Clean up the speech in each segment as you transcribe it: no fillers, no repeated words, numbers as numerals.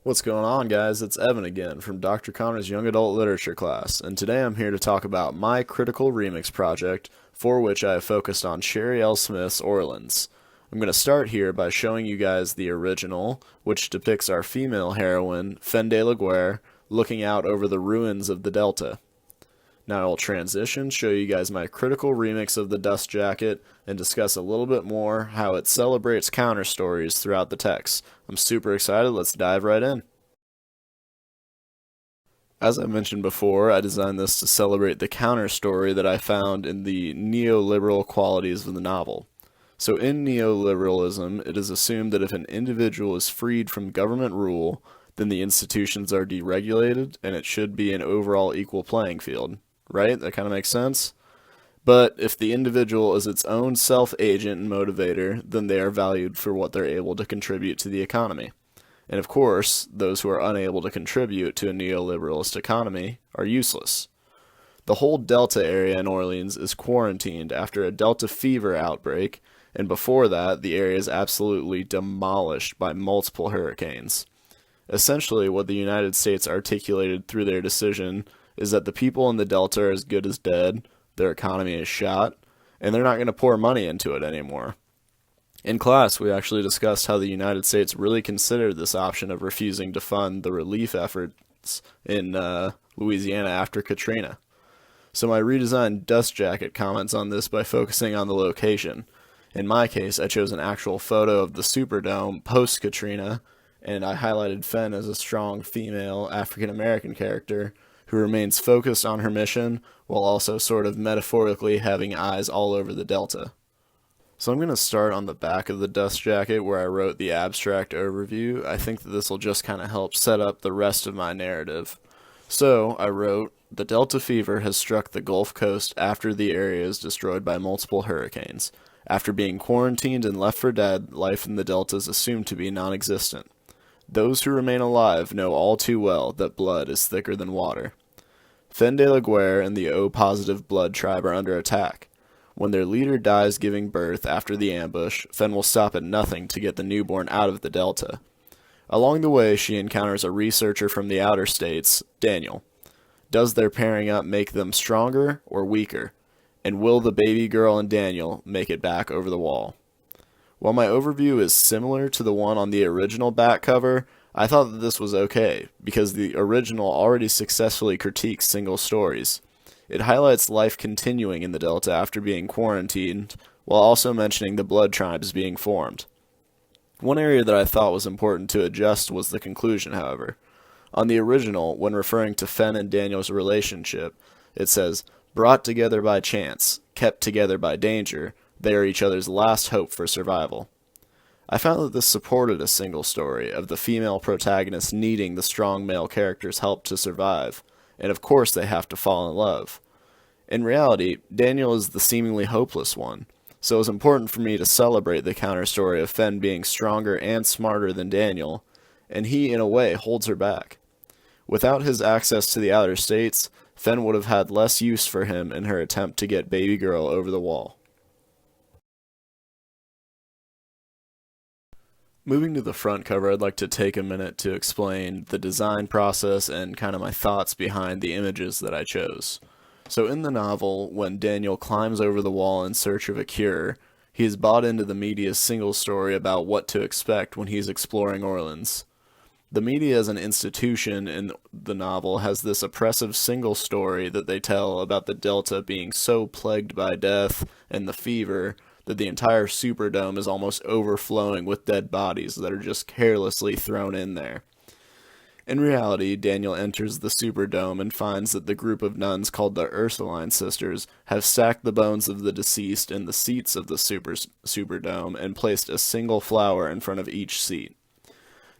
What's going on, guys? It's Evan again from Dr. Connor's Young Adult Literature class, and today I'm here to talk about my critical remix project, for which I have focused on Sherry L. Smith's Orleans. I'm going to start here by showing you guys the original, which depicts our female heroine, Fen de la Guerre, looking out over the ruins of the Delta. Now I'll transition, show you guys my critical remix of the Dust Jacket, and discuss a little bit more how it celebrates counter stories throughout the text. I'm super excited, let's dive right in. As I mentioned before, I designed this to celebrate the counter story that I found in the neoliberal qualities of the novel. So in neoliberalism, it is assumed that if an individual is freed from government rule, then the institutions are deregulated, and it should be an overall equal playing field. Right? That kind of makes sense? But if the individual is its own self-agent and motivator, then they are valued for what they're able to contribute to the economy. And of course, those who are unable to contribute to a neoliberalist economy are useless. The whole Delta area in Orleans is quarantined after a Delta fever outbreak, and before that, the area is absolutely demolished by multiple hurricanes. Essentially, what the United States articulated through their decision is that the people in the Delta are as good as dead, their economy is shot, and they're not going to pour money into it anymore. In class, we actually discussed how the United States really considered this option of refusing to fund the relief efforts in Louisiana after Katrina. So my redesigned Dust Jacket comments on this by focusing on the location. In my case, I chose an actual photo of the Superdome post-Katrina, and I highlighted Fen as a strong female African-American character who remains focused on her mission while also sort of metaphorically having eyes all over the Delta. So I'm going to start on the back of the Dust Jacket where I wrote the abstract overview. I think that this will just kind of help set up the rest of my narrative. So I wrote, the Delta fever has struck the Gulf Coast after the area is destroyed by multiple hurricanes. After being quarantined and left for dead, life in the Delta is assumed to be non-existent. Those who remain alive know all too well that blood is thicker than water. Fen de la Guerre and the O-positive blood tribe are under attack. When their leader dies giving birth after the ambush, Fen will stop at nothing to get the newborn out of the Delta. Along the way, she encounters a researcher from the outer states, Daniel. Does their pairing up make them stronger or weaker? And will the baby girl and Daniel make it back over the wall? While my overview is similar to the one on the original back cover, I thought that this was okay, because the original already successfully critiques single stories. It highlights life continuing in the Delta after being quarantined, while also mentioning the blood tribes being formed. One area that I thought was important to adjust was the conclusion, however. On the original, when referring to Fen and Daniel's relationship, it says, brought together by chance, kept together by danger, they are each other's last hope for survival. I found that this supported a single story of the female protagonist needing the strong male character's help to survive, and of course they have to fall in love. In reality, Daniel is the seemingly hopeless one, so it was important for me to celebrate the counter story of Fen being stronger and smarter than Daniel, and he in a way holds her back. Without his access to the outer states, Fen would have had less use for him in her attempt to get baby girl over the wall. Moving to the front cover, I'd like to take a minute to explain the design process and kind of my thoughts behind the images that I chose. So in the novel, when Daniel climbs over the wall in search of a cure, he is bought into the media's single story about what to expect when he's exploring Orleans. The media as an institution in the novel has this oppressive single story that they tell about the Delta being so plagued by death and the fever that the entire Superdome is almost overflowing with dead bodies that are just carelessly thrown in there. In reality, Daniel enters the Superdome and finds that the group of nuns called the Ursuline Sisters have stacked the bones of the deceased in the seats of the Superdome and placed a single flower in front of each seat.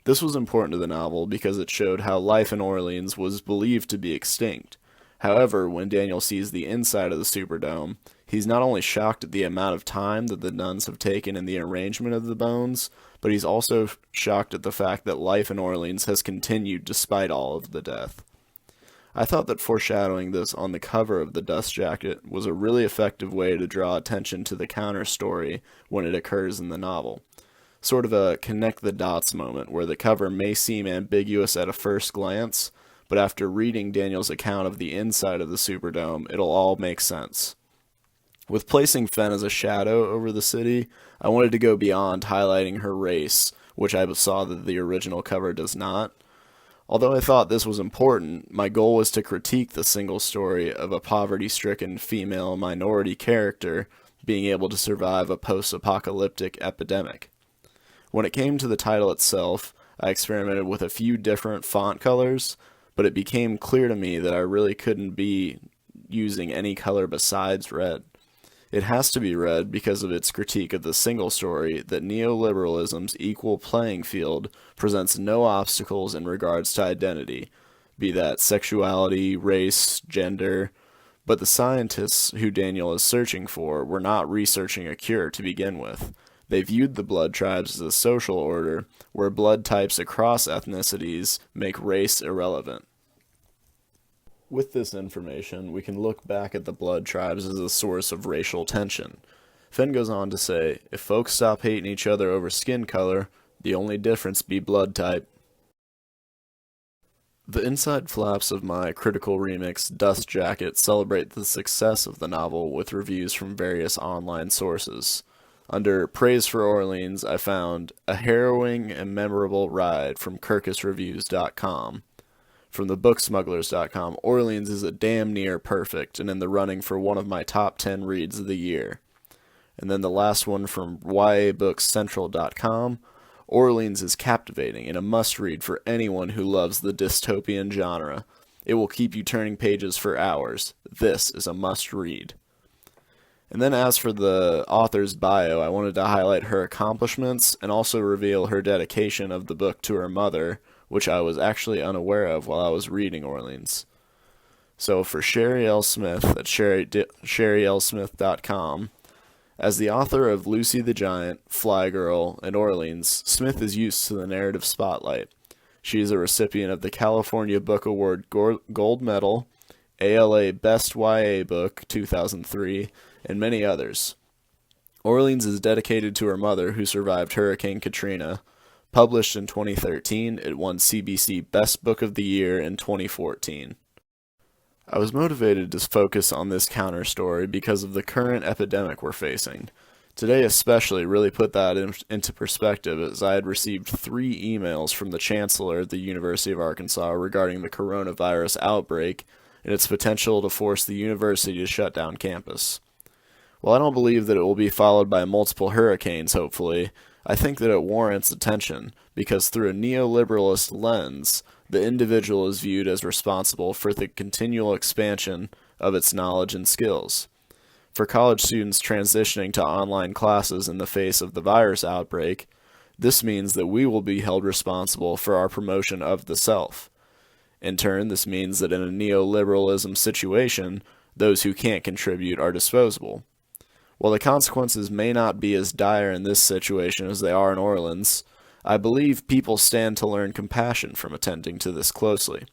This was important to the novel because it showed how life in Orleans was believed to be extinct. However, when Daniel sees the inside of the Superdome, he's not only shocked at the amount of time that the nuns have taken in the arrangement of the bones, but he's also shocked at the fact that life in Orleans has continued despite all of the death. I thought that foreshadowing this on the cover of the Dust Jacket was a really effective way to draw attention to the counter story when it occurs in the novel. sort of a connect the dots moment where the cover may seem ambiguous at a first glance, but after reading Daniel's account of the inside of the Superdome, it'll all make sense. With placing Fen as a shadow over the city, I wanted to go beyond highlighting her race, which I saw that the original cover does not. Although I thought this was important, my goal was to critique the single story of a poverty-stricken female minority character being able to survive a post-apocalyptic epidemic. When it came to the title itself, I experimented with a few different font colors, but it became clear to me that I really couldn't be using any color besides red. It has to be red because of its critique of the single story that neoliberalism's equal playing field presents no obstacles in regards to identity, be that sexuality, race, gender, but the scientists who Daniel is searching for were not researching a cure to begin with. They viewed the blood tribes as a social order where blood types across ethnicities make race irrelevant. With this information, we can look back at the blood tribes as a source of racial tension. Fen goes on to say, if folks stop hating each other over skin color, the only difference be blood type. The inside flaps of my critical remix Dust Jacket celebrate the success of the novel with reviews from various online sources. Under Praise for Orleans, I found a harrowing and memorable ride from KirkusReviews.com. From the Booksmugglers.com, Orleans is a damn near perfect and in the running for one of my top 10 reads of the year. And then the last one from YABooksCentral.com, Orleans is captivating and a must-read for anyone who loves the dystopian genre. It will keep you turning pages for hours. This is a must-read. And then as for the author's bio, I wanted to highlight her accomplishments and also reveal her dedication of the book to her mother, which I was actually unaware of while I was reading Orleans. So for Sherry L. Smith at sherrylsmith.com, as the author of Lucy the Giant, Fly Girl, and Orleans, Smith is used to the narrative spotlight. She is a recipient of the California Book Award Gold Medal, ALA Best YA Book 2003, and many others. Orleans is dedicated to her mother who survived Hurricane Katrina. Published in 2013, it won CBC Best Book of the Year in 2014. I was motivated to focus on this counter story because of the current epidemic we're facing. Today especially really put that into perspective as I had received 3 emails from the Chancellor of the University of Arkansas regarding the coronavirus outbreak and its potential to force the university to shut down campus. While I don't believe that it will be followed by multiple hurricanes, hopefully, I think that it warrants attention because through a neoliberalist lens, the individual is viewed as responsible for the continual expansion of its knowledge and skills. For college students transitioning to online classes in the face of the virus outbreak, this means that we will be held responsible for our promotion of the self. In turn, this means that in a neoliberalism situation, those who can't contribute are disposable. While the consequences may not be as dire in this situation as they are in Orleans, I believe people stand to learn compassion from attending to this closely.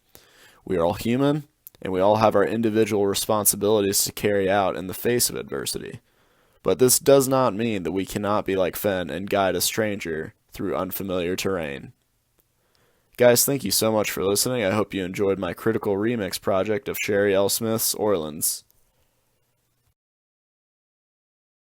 We are all human, and we all have our individual responsibilities to carry out in the face of adversity. But this does not mean that we cannot be like Fen and guide a stranger through unfamiliar terrain. Guys, thank you so much for listening. I hope you enjoyed my critical remix project of Sherry L. Smith's Orleans.